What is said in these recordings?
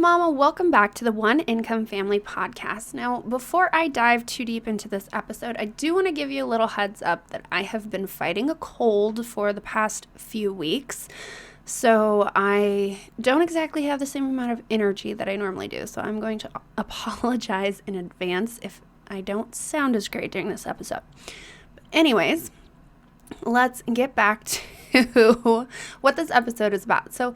Mama. Welcome back to the One Income Family Podcast. Now, before I dive too deep into this episode, I do want to give you a little heads up that I have been fighting a cold for the past few weeks. So I don't exactly have the same amount of energy that I normally do. So I'm going to apologize in advance if I don't sound as great during this episode. But anyways, let's get back to what this episode is about. So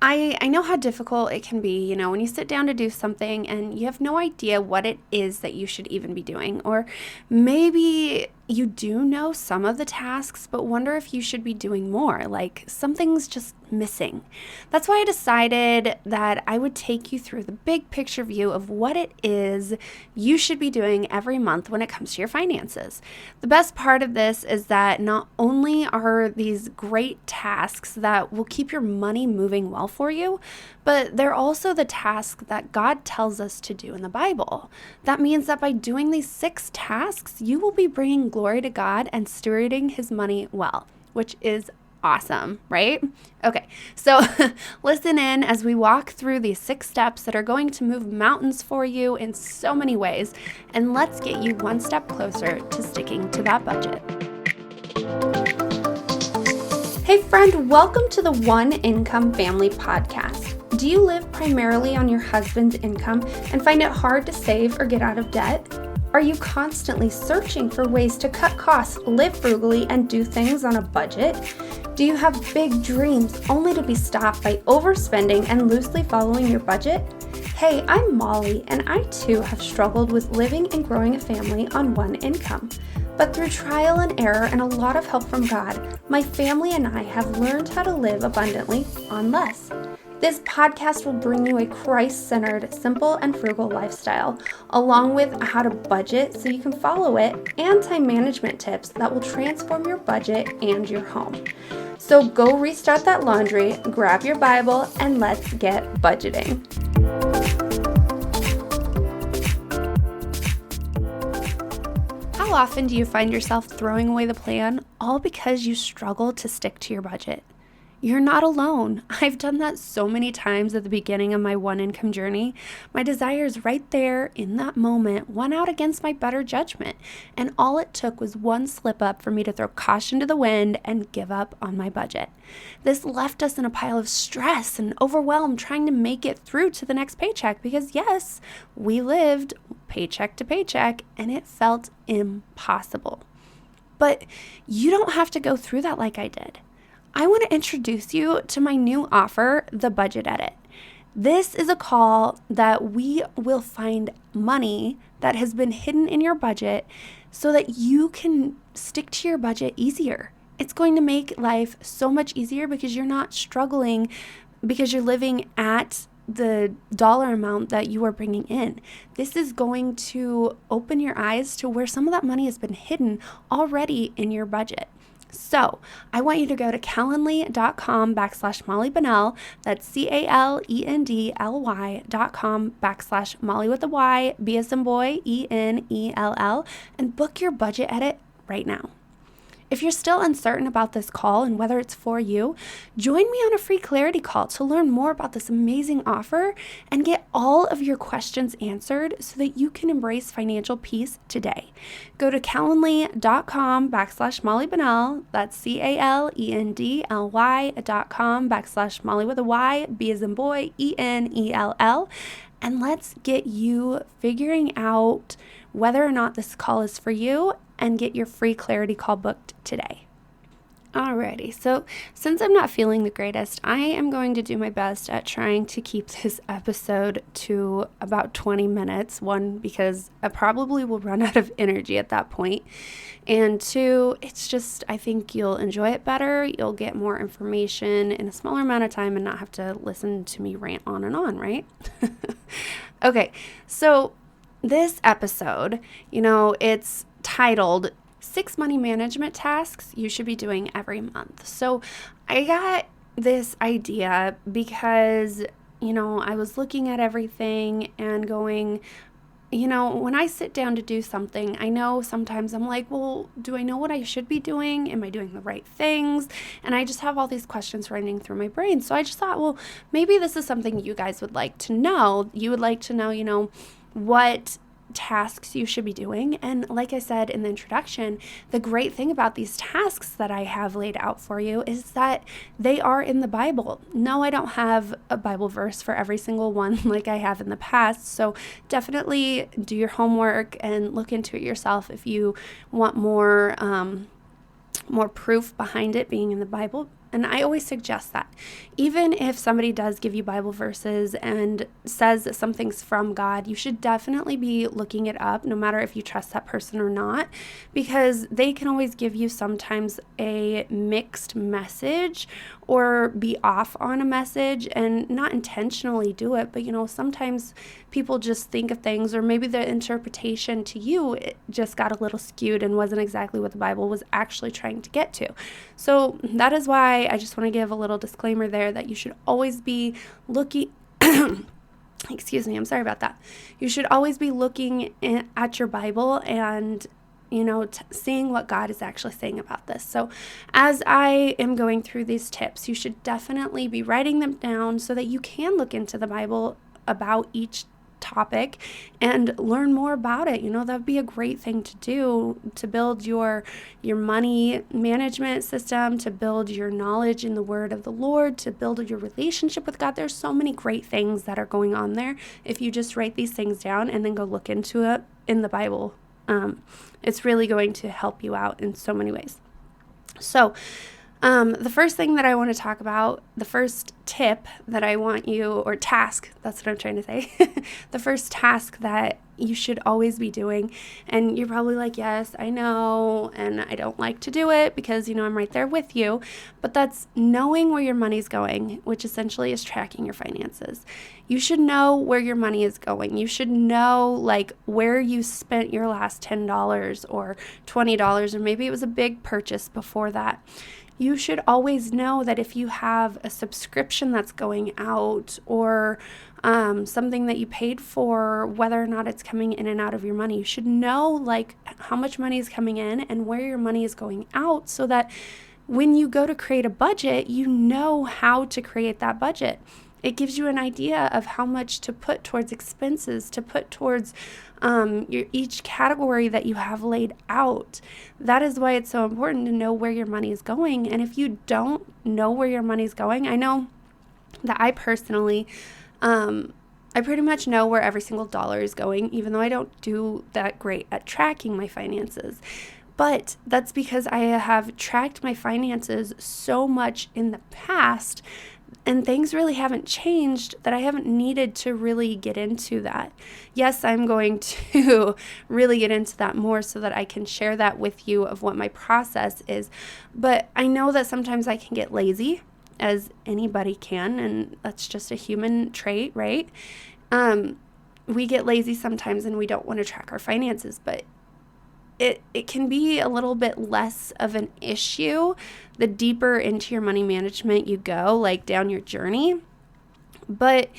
I know how difficult it can be, when you sit down to do something and you have no idea what it is that you should even be doing. Or maybe you do know some of the tasks, but wonder if you should be doing more, like something's just missing. That's why I decided that I would take you through the big picture view of what it is you should be doing every month when it comes to your finances. The best part of this is that not only are these great tasks that will keep your money moving well for you, but they're also the tasks that God tells us to do in the Bible. That means that by doing these 6 tasks, you will be bringing glory to God and stewarding His money well, which is awesome, right? Okay, so listen in as we walk through these 6 steps that are going to move mountains for you in so many ways, and let's get you one step closer to sticking to that budget. Hey friend, welcome to the One Income Family Podcast. Do you live primarily on your husband's income and find it hard to save or get out of debt? Are you constantly searching for ways to cut costs, live frugally, and do things on a budget? Do you have big dreams only to be stopped by overspending and loosely following your budget? Hey, I'm Molly, and I too have struggled with living and growing a family on one income. But through trial and error and a lot of help from God, my family and I have learned how to live abundantly on less. This podcast will bring you a Christ-centered, simple, and frugal lifestyle, along with how to budget so you can follow it, and time management tips that will transform your budget and your home. So go restart that laundry, grab your Bible, and let's get budgeting. How often do you find yourself throwing away the plan all because you struggle to stick to your budget? You're not alone. I've done that so many times at the beginning of my one income journey. My desires right there in that moment won out against my better judgment, and all it took was one slip up for me to throw caution to the wind and give up on my budget. This left us in a pile of stress and overwhelm trying to make it through to the next paycheck because yes, we lived paycheck to paycheck and it felt impossible. But you don't have to go through that like I did. I want to introduce you to my new offer, the Budget Edit. This is a call that we will find money that has been hidden in your budget so that you can stick to your budget easier. It's going to make life so much easier because you're not struggling because you're living at the dollar amount that you are bringing in. This is going to open your eyes to where some of that money has been hidden already in your budget. So I want you to go to calendly.com/Molly Bunnell. That's calendly.com/Molly with a Y, B as in boy, ENELL, and book your budget edit right now. If you're still uncertain about this call and whether it's for you, join me on a free clarity call to learn more about this amazing offer and get all of your questions answered so that you can embrace financial peace today. Go to calendly.com/Molly Bunnell. That's calendly.com/Molly with a Y, B as in boy, ENELL. And let's get you figuring out whether or not this call is for you and get your free clarity call booked today. Alrighty, so since I'm not feeling the greatest, I am going to do my best at trying to keep this episode to about 20 minutes. 1, because I probably will run out of energy at that point. And 2, it's just, I think you'll enjoy it better. You'll get more information in a smaller amount of time and not have to listen to me rant on and on, right? Okay, so this episode, it's titled 6 money management tasks you should be doing every month. So I got this idea because, I was looking at everything and going, when I sit down to do something, I know sometimes I'm like, well, do I know what I should be doing? Am I doing the right things? And I just have all these questions running through my brain. So I just thought, well, maybe this is something you guys would like to know. You would like to know, what tasks you should be doing. And like I said in the introduction, the great thing about these tasks that I have laid out for you is that they are in the Bible. No, I don't have a Bible verse for every single one like I have in the past. So definitely do your homework and look into it yourself if you want more proof behind it being in the Bible. And I always suggest that. Even if somebody does give you Bible verses and says that something's from God, you should definitely be looking it up, no matter if you trust that person or not, because they can always give you sometimes a mixed message or be off on a message and not intentionally do it. But, sometimes people just think of things, or maybe the interpretation to you it just got a little skewed and wasn't exactly what the Bible was actually trying to get to. So that is why I just want to give a little disclaimer there that you should always be looking excuse me, I'm sorry about that. You should always be looking at your Bible and seeing what God is actually saying about this. So as I am going through these tips, you should definitely be writing them down so that you can look into the Bible about each topic and learn more about it. That would be a great thing to do to build your money management system, to build your knowledge in the word of the Lord, to build your relationship with God. There's so many great things that are going on there if you just write these things down and then go look into it in the Bible. It's really going to help you out in so many ways. So the first thing that I want to talk about, the first tip that I want you, or task, that's what I'm trying to say, the first task that you should always be doing, and you're probably like, yes, I know, and I don't like to do it because, I'm right there with you, but that's knowing where your money's going, which essentially is tracking your finances. You should know where your money is going. You should know, where you spent your last $10 or $20, or maybe it was a big purchase before that. You should always know that if you have a subscription that's going out, or something that you paid for, whether or not it's coming in and out of your money, you should know how much money is coming in and where your money is going out, so that when you go to create a budget, you know how to create that budget. It gives you an idea of how much to put towards expenses, to put towards each category that you have laid out. That is why it's so important to know where your money is going. And if you don't know where your money is going, I know that I personally, I pretty much know where every single dollar is going, even though I don't do that great at tracking my finances. But that's because I have tracked my finances so much in the past, and things really haven't changed, that I haven't needed to really get into that. Yes, I'm going to really get into that more so that I can share that with you of what my process is. But I know that sometimes I can get lazy, as anybody can, and that's just a human trait, right? We get lazy sometimes and we don't want to track our finances, but it can be a little bit less of an issue the deeper into your money management you go, down your journey. But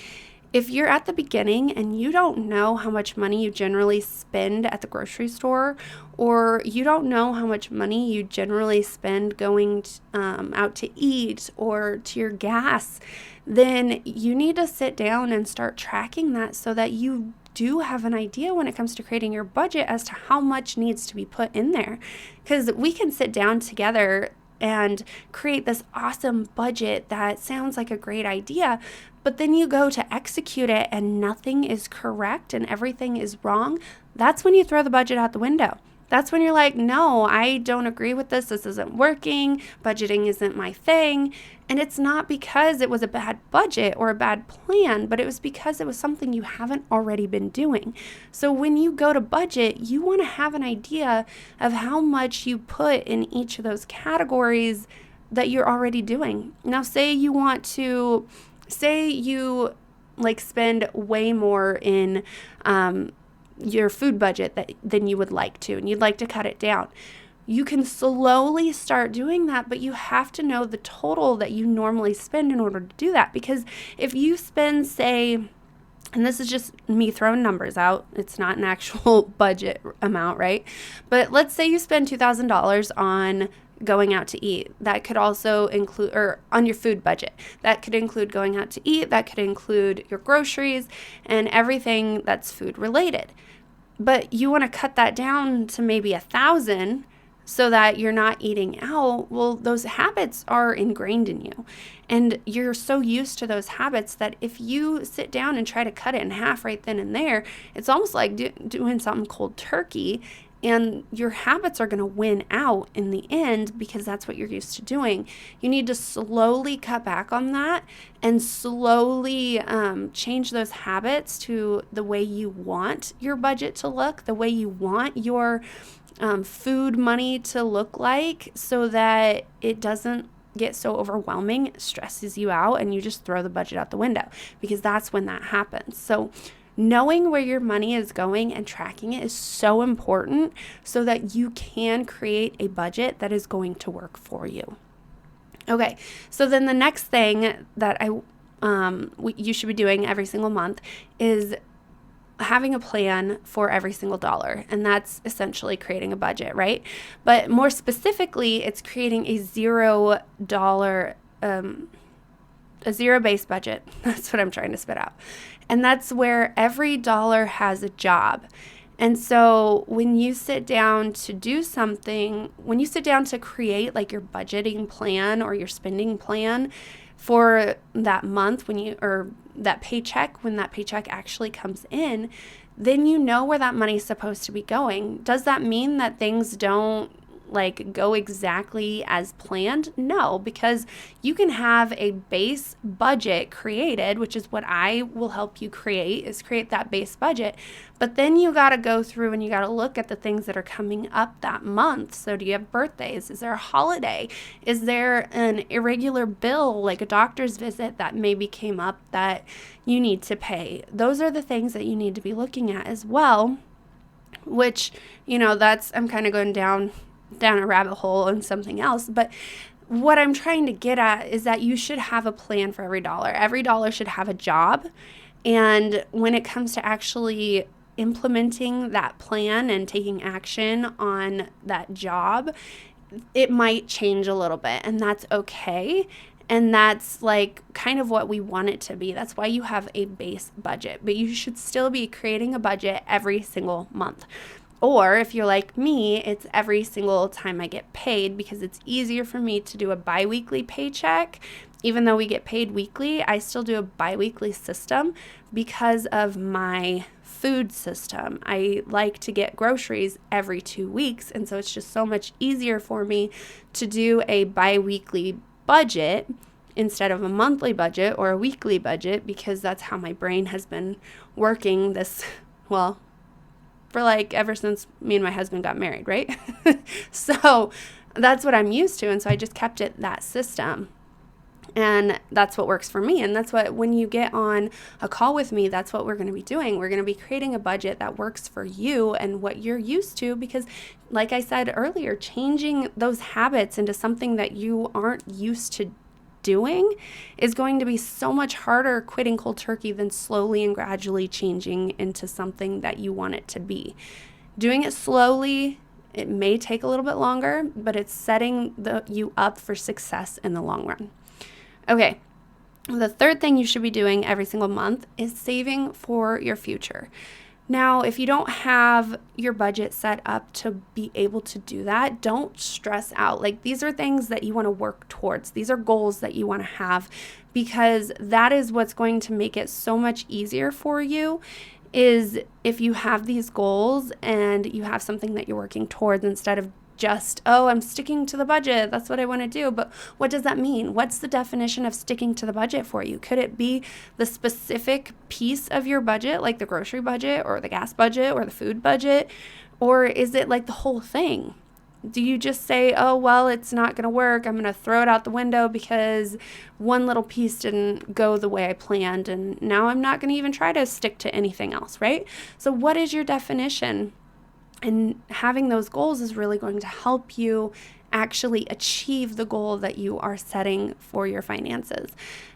if you're at the beginning and you don't know how much money you generally spend at the grocery store, or you don't know how much money you generally spend going out to eat or to your gas, then you need to sit down and start tracking that so that you do have an idea when it comes to creating your budget as to how much needs to be put in there. Because we can sit down together and create this awesome budget that sounds like a great idea, but then you go to execute it and nothing is correct and everything is wrong. That's when you throw the budget out the window. That's when you're like, no, I don't agree with this. This isn't working. Budgeting isn't my thing. And it's not because it was a bad budget or a bad plan, but it was because it was something you haven't already been doing. So when you go to budget, you want to have an idea of how much you put in each of those categories that you're already doing. Now, say you spend way more in your food budget than you would like to, and you'd like to cut it down. You can slowly start doing that, but you have to know the total that you normally spend in order to do that. Because if you spend, say, And this is just me throwing numbers out. It's not an actual budget amount, right? But let's say you spend $2,000 on going out to eat. That could also include, or on your food budget. That could include going out to eat. That could include your groceries and everything that's food related. But you want to cut that down to maybe 1,000 so that you're not eating out. Well, those habits are ingrained in you. And you're so used to those habits that if you sit down and try to cut it in half right then and there, it's almost like doing something cold turkey. And your habits are going to win out in the end because that's what you're used to doing. You need to slowly cut back on that and slowly change those habits to the way you want your budget to look, the way you want your food money to look like, so that it doesn't get so overwhelming, it stresses you out, and you just throw the budget out the window, because that's when that happens. So knowing where your money is going and tracking it is so important so that you can create a budget that is going to work for you. Okay, so then the next thing that you should be doing every single month is having a plan for every single dollar. And that's essentially creating a budget, right? But more specifically, it's creating a $0, a zero-based budget. That's what I'm trying to spit out. And that's where every dollar has a job. And so when you sit down to do something, when you sit down to create like your budgeting plan or your spending plan for that month, or that paycheck, when that paycheck actually comes in, then you know where that money is supposed to be going. Does that mean that things don't go exactly as planned? No, because you can have a base budget created, which is what I will help you create that base budget. But then you got to go through and you got to look at the things that are coming up that month. So do you have birthdays? Is there a holiday? Is there an irregular bill, like a doctor's visit that maybe came up that you need to pay? Those are the things that you need to be looking at as well, which, I'm kind of going down a rabbit hole and something else. But what I'm trying to get at is that you should have a plan for every dollar. Every dollar should have a job. And when it comes to actually implementing that plan and taking action on that job, it might change a little bit, and that's okay. And that's kind of what we want it to be. That's why you have a base budget, but you should still be creating a budget every single month. Or if you're like me, it's every single time I get paid, because it's easier for me to do a biweekly paycheck. Even though we get paid weekly, I still do a biweekly system because of my food system. I like to get groceries every 2 weeks, and so it's just so much easier for me to do a biweekly budget instead of a monthly budget or a weekly budget, because that's how my brain has been working for ever since me and my husband got married, right? So that's what I'm used to. And so I just kept it that system. And that's what works for me. And that's what, when you get on a call with me, that's what we're going to be doing. We're going to be creating a budget that works for you and what you're used to, because like I said earlier, changing those habits into something that you aren't used to doing is going to be so much harder quitting cold turkey than slowly and gradually changing into something that you want it to be. Doing it slowly, it may take a little bit longer, but it's setting you up for success in the long run. Okay, the third thing you should be doing every single month is saving for your future. Now, if you don't have your budget set up to be able to do that, don't stress out. These are things that you want to work towards. These are goals that you want to have, because that is what's going to make it so much easier for you, is if you have these goals and you have something that you're working towards, instead of just, I'm sticking to the budget, that's what I want to do. But what does that mean? What's the definition of sticking to the budget for you? Could it be the specific piece of your budget, like the grocery budget or the gas budget or the food budget? Or is it the whole thing? Do you just say, it's not going to work, I'm going to throw it out the window because one little piece didn't go the way I planned, and now I'm not going to even try to stick to anything else, right? So what is your definition? And having those goals is really going to help you actually achieve the goal that you are setting for your finances.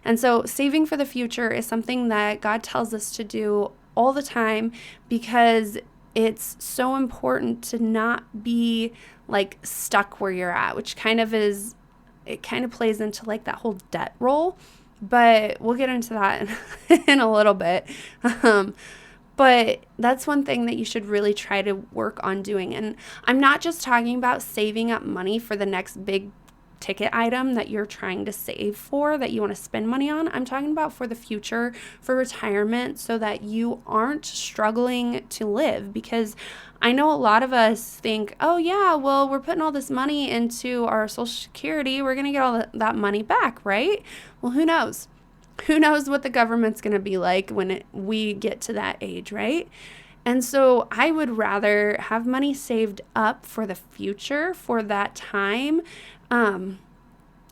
And so saving for the future is something that God tells us to do all the time, because it's so important to not be like stuck where you're at, which kind of plays into like that whole debt role, but we'll get into that in a little bit. But that's one thing that you should really try to work on doing. And I'm not just talking about saving up money for the next big ticket item that you're trying to save for, that you want to spend money on. I'm talking about for the future, for retirement, so that you aren't struggling to live. Because I know a lot of us think, oh yeah, well, we're putting all this money into our Social Security, we're going to get all that money back, right? Well, who knows? Who knows what the government's going to be like when we get to that age, right? And so I would rather have money saved up for the future, for that time,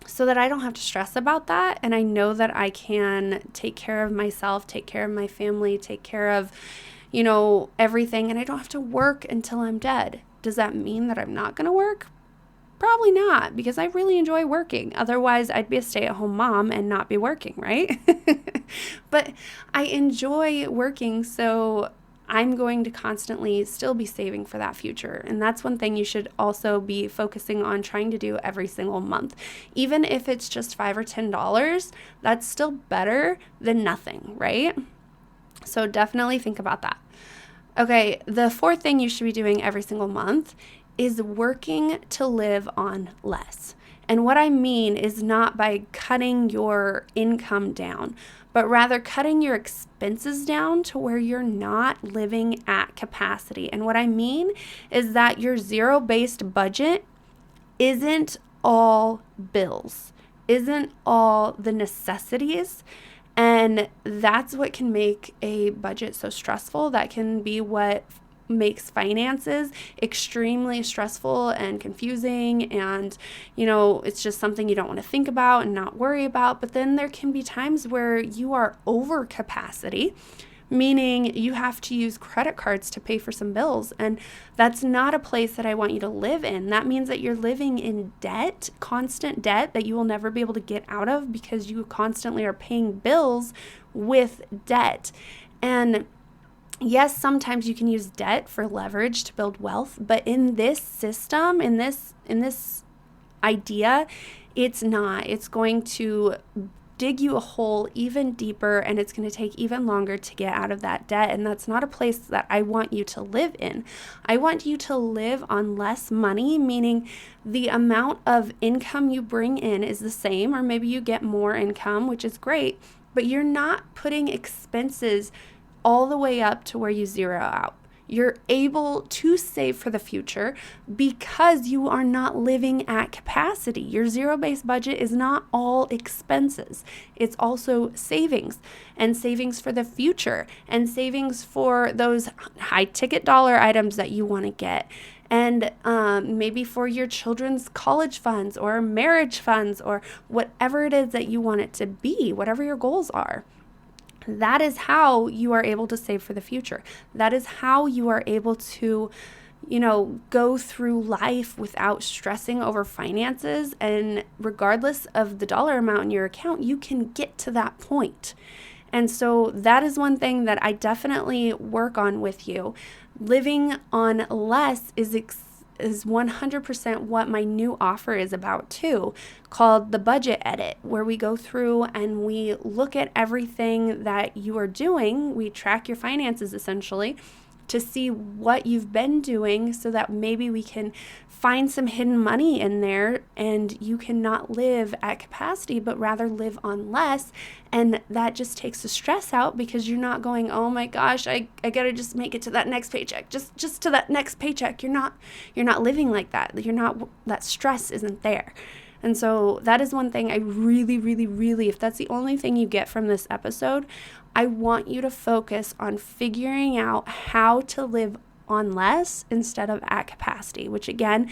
so that I don't have to stress about that. And I know that I can take care of myself, take care of my family, take care of, everything. And I don't have to work until I'm dead. Does that mean that I'm not going to work? Probably not, because I really enjoy working. Otherwise, I'd be a stay-at-home mom and not be working, right? But I enjoy working, so I'm going to constantly still be saving for that future. And that's one thing you should also be focusing on trying to do every single month. Even if it's just $5 or $10, that's still better than nothing, right? So definitely think about that. Okay, the fourth thing you should be doing every single month is working to live on less. And what I mean is not by cutting your income down, but rather cutting your expenses down to where you're not living at capacity. And what I mean is that your zero-based budget isn't all bills, isn't all the necessities. And that's what can make a budget so stressful. That can be what makes finances extremely stressful and confusing, and it's just something you don't want to think about and not worry about. But then there can be times where you are over capacity, meaning you have to use credit cards to pay for some bills, and that's not a place that I want you to live in. That means that you're living in debt, constant debt that you will never be able to get out of, because you constantly are paying bills with debt. And yes, sometimes you can use debt for leverage to build wealth, but in this system, in this idea, it's not. It's going to dig you a hole even deeper, and it's going to take even longer to get out of that debt. And that's not a place that I want you to live in. I want you to live on less money, meaning the amount of income you bring in is the same, or maybe you get more income, which is great, but you're not putting expenses all the way up to where you zero out. You're able to save for the future because you are not living at capacity. Your zero-based budget is not all expenses. It's also savings, and savings for the future, and savings for those high-ticket dollar items that you want to get, and maybe for your children's college funds or marriage funds, or whatever it is that you want it to be, whatever your goals are. That is how you are able to save for the future. That is how you are able to, go through life without stressing over finances. And regardless of the dollar amount in your account, you can get to that point. And so that is one thing that I definitely work on with you. Living on less is 100% what my new offer is about too, called the Budget Edit, where we go through and we look at everything that you are doing. We track your finances essentially to see what you've been doing, so that maybe we can find some hidden money in there, and you cannot live at capacity, but rather live on less. And that just takes the stress out, because you're not going, oh my gosh, I gotta just make it to that next paycheck, just to that next paycheck. You're not living like that. That stress isn't there. And so that is one thing I really, really, really, if that's the only thing you get from this episode, I want you to focus on figuring out how to live on less instead of at capacity, which again,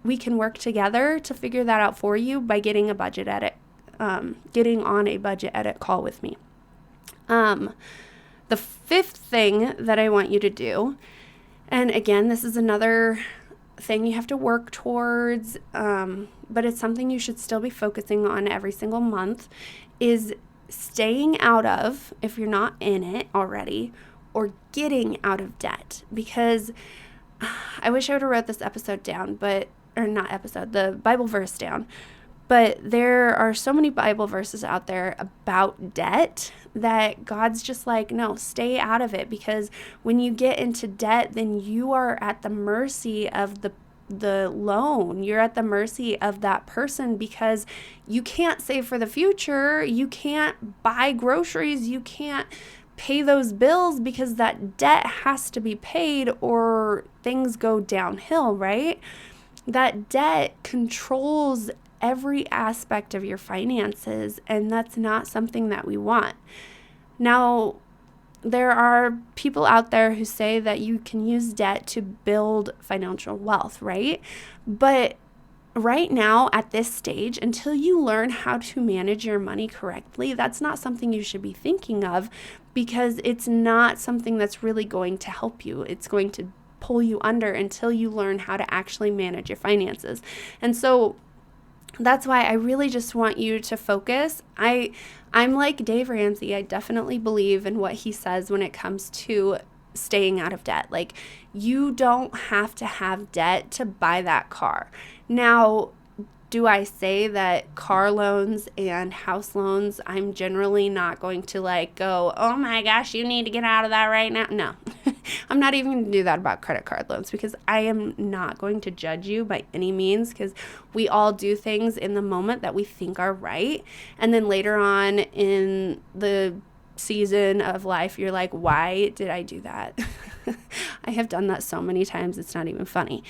we can work together to figure that out for you by getting a budget edit, getting on a budget edit call with me. The fifth thing that I want you to do, and again, this is another thing you have to work towards, but it's something you should still be focusing on every single month, is staying out of, if you're not in it already, or getting out of debt. Because I wish I would have wrote this episode down, the Bible verse down. But there are so many Bible verses out there about debt that God's just like, no, stay out of it, because when you get into debt, then you are at the mercy of the loan. You're at the mercy of that person, because you can't save for the future. You can't buy groceries. You can't pay those bills, because that debt has to be paid or things go downhill, right? That debt controls every aspect of your finances, and that's not something that we want. Now, there are people out there who say that you can use debt to build financial wealth, right? But right now, at this stage, until you learn how to manage your money correctly, that's not something you should be thinking of, because it's not something that's really going to help you. It's going to pull you under until you learn how to actually manage your finances. And so that's why I really just want you to focus. I'm like Dave Ramsey. I definitely believe in what he says when it comes to staying out of debt. Like, you don't have to have debt to buy that car. Now, do I say that car loans and house loans, I'm generally not going to go, oh my gosh, you need to get out of that right now? No, I'm not even going to do that about credit card loans, because I am not going to judge you by any means, because we all do things in the moment that we think are right. And then later on in the season of life, you're like, why did I do that? I have done that so many times, it's not even funny.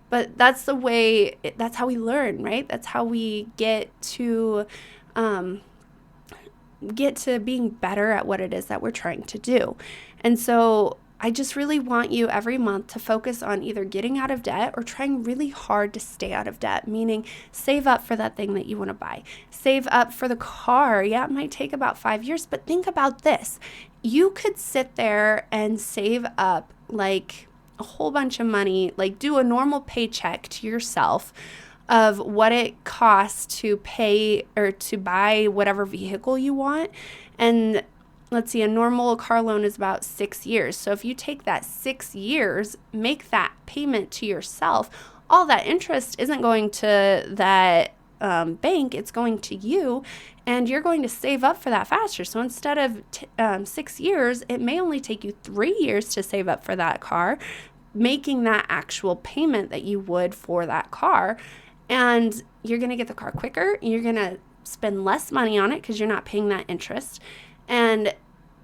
But that's the way, that's how we learn, right? That's how we get to being better at what it is that we're trying to do. And so I just really want you every month to focus on either getting out of debt or trying really hard to stay out of debt, meaning save up for that thing that you want to buy. Save up for the car. Yeah, it might take about 5 years, but think about this. You could sit there and save up a whole bunch of money, do a normal paycheck to yourself of what it costs to pay or to buy whatever vehicle you want. And let's see, a normal car loan is about 6 years. So if you take that 6 years, make that payment to yourself, all that interest isn't going to that bank, it's going to you, and you're going to save up for that faster. So instead of 6 years, it may only take you 3 years to save up for that car, making that actual payment that you would for that car. And you're going to get the car quicker. You're going to spend less money on it because you're not paying that interest. And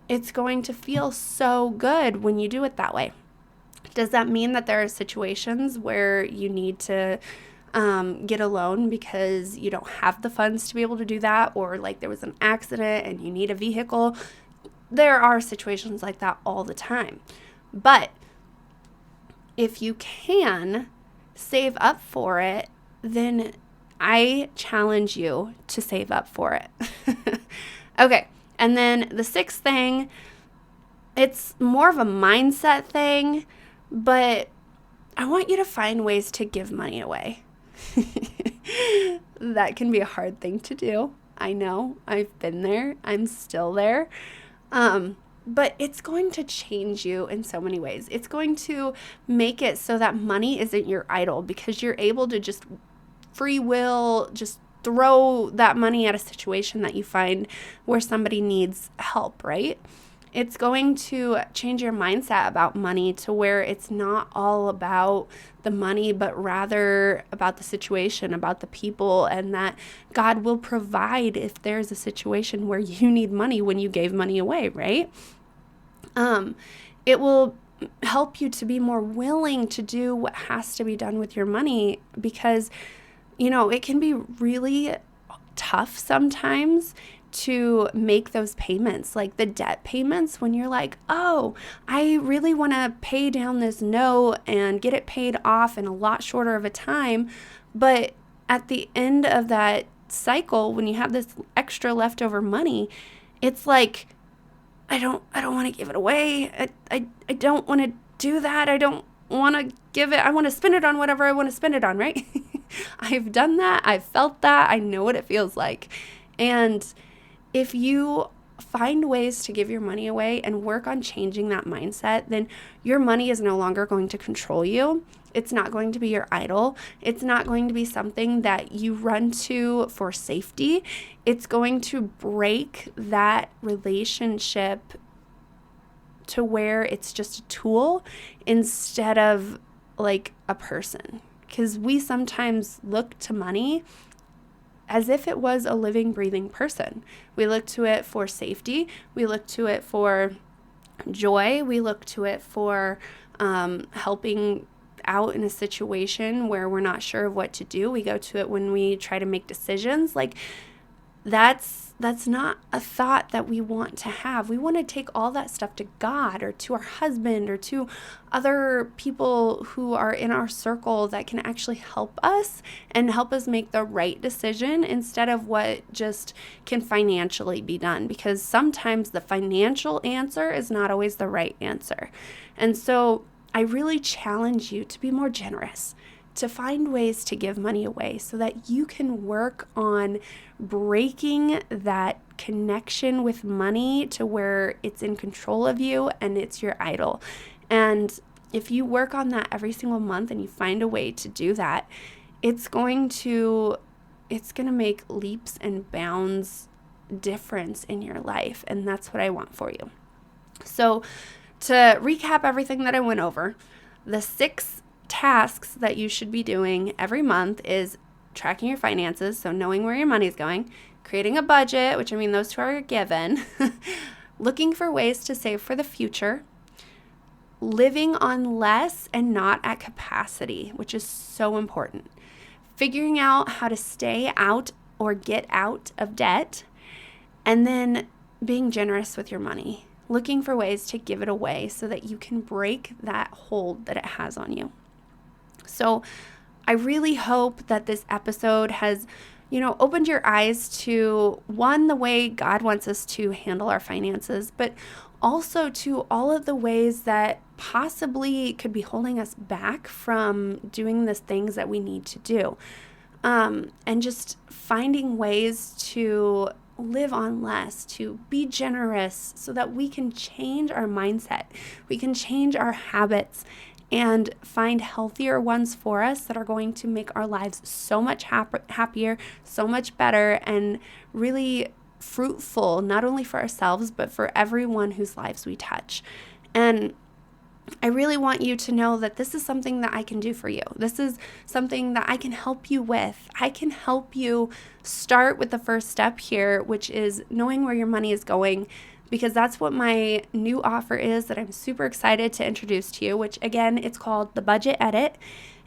it's going to feel so good when you do it that way. Does that mean that there are situations where you need to get a loan because you don't have the funds to be able to do that, or there was an accident and you need a vehicle? There are situations like that all the time. But if you can save up for it, then I challenge you to save up for it. Okay, and then the sixth thing, it's more of a mindset thing, but I want you to find ways to give money away. That can be a hard thing to do. I know. I've been there. I'm still there. But it's going to change you in so many ways. It's going to make it so that money isn't your idol, because you're able to just free will, just throw that money at a situation that you find where somebody needs help, right? It's going to change your mindset about money to where it's not all about the money, but rather about the situation, about the people, and that God will provide if there's a situation where you need money when you gave money away, right? It will help you to be more willing to do what has to be done with your money, because, it can be really tough sometimes to make those payments, like the debt payments, when you're like, oh, I really want to pay down this note and get it paid off in a lot shorter of a time. But at the end of that cycle, when you have this extra leftover money, it's like, I don't want to give it away. I don't want to do that. I don't want to I want to spend it on whatever I want to spend it on, right? I've done that. I've felt that. I know what it feels like. And if you find ways to give your money away and work on changing that mindset, then your money is no longer going to control you. It's not going to be your idol. It's not going to be something that you run to for safety. It's going to break that relationship to where it's just a tool instead of like a person. Because we sometimes look to money as if it was a living, breathing person. We look to it for safety. We look to it for joy. We look to it for helping out in a situation where we're not sure of what to do. We go to it when we try to make decisions. Like that's not a thought that we want to have. We want to take all that stuff to God or to our husband or to other people who are in our circle that can actually help us and help us make the right decision instead of what just can financially be done, because sometimes the financial answer is not always the right answer. And so I really challenge you to be more generous, to find ways to give money away so that you can work on breaking that connection with money to where it's in control of you and it's your idol. And if you work on that every single month and you find a way to do that, it's going to make leaps and bounds difference in your life. And that's what I want for you. So to recap everything that I went over, the 6 tasks that you should be doing every month is tracking your finances, so knowing where your money's going, creating a budget, which those 2 are given, looking for ways to save for the future, living on less and not at capacity, which is so important, figuring out how to stay out or get out of debt, and then being generous with your money, looking for ways to give it away so that you can break that hold that it has on you. So I really hope that this episode has, opened your eyes to, one, the way God wants us to handle our finances, but also to all of the ways that possibly could be holding us back from doing the things that we need to do. And just finding ways to live on less, to be generous so that we can change our mindset, we can change our habits, and find healthier ones for us that are going to make our lives so much happier, so much better, and really fruitful, not only for ourselves, but for everyone whose lives we touch. And I really want you to know that this is something that I can do for you. This is something that I can help you with. I can help you start with the first step here, which is knowing where your money is going, because that's what my new offer is that I'm super excited to introduce to you, which again, it's called the Budget Edit.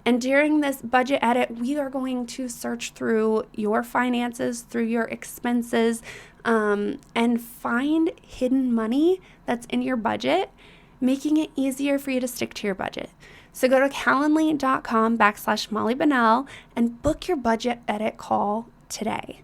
And during this budget edit, we are going to search through your finances, through your expenses, and find hidden money that's in your budget, making it easier for you to stick to your budget. So go to calendly.com/Molly Bunnell and book your budget edit call today.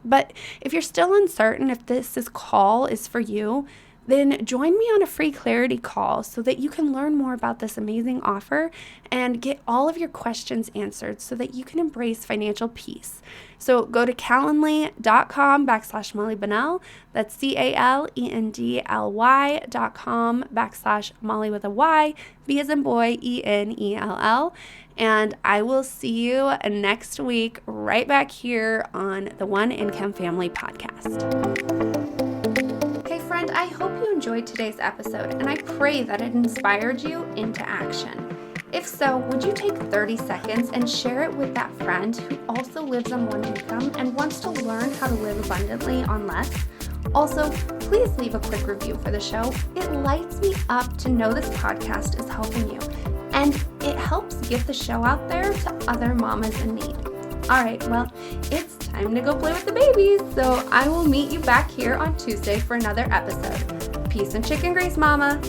But if you're still uncertain if this call is for you, then join me on a free clarity call so that you can learn more about this amazing offer and get all of your questions answered so that you can embrace financial peace. So go to calendly.com/Molly Bunnell. That's calendly.com/Molly with a Y, B as in boy, ENELL. And I will see you next week right back here on the One Income Family Podcast. Hey friend, I hope you enjoyed today's episode, and I pray that it inspired you into action. If so, would you take 30 seconds and share it with that friend who also lives on one income and wants to learn how to live abundantly on less? Also, please leave a quick review for the show. It lights me up to know this podcast is helping you, and it helps get the show out there to other mamas in need. All right, well, it's time to go play with the babies, so I will meet you back here on Tuesday for another episode. Peace and chicken grease, mama.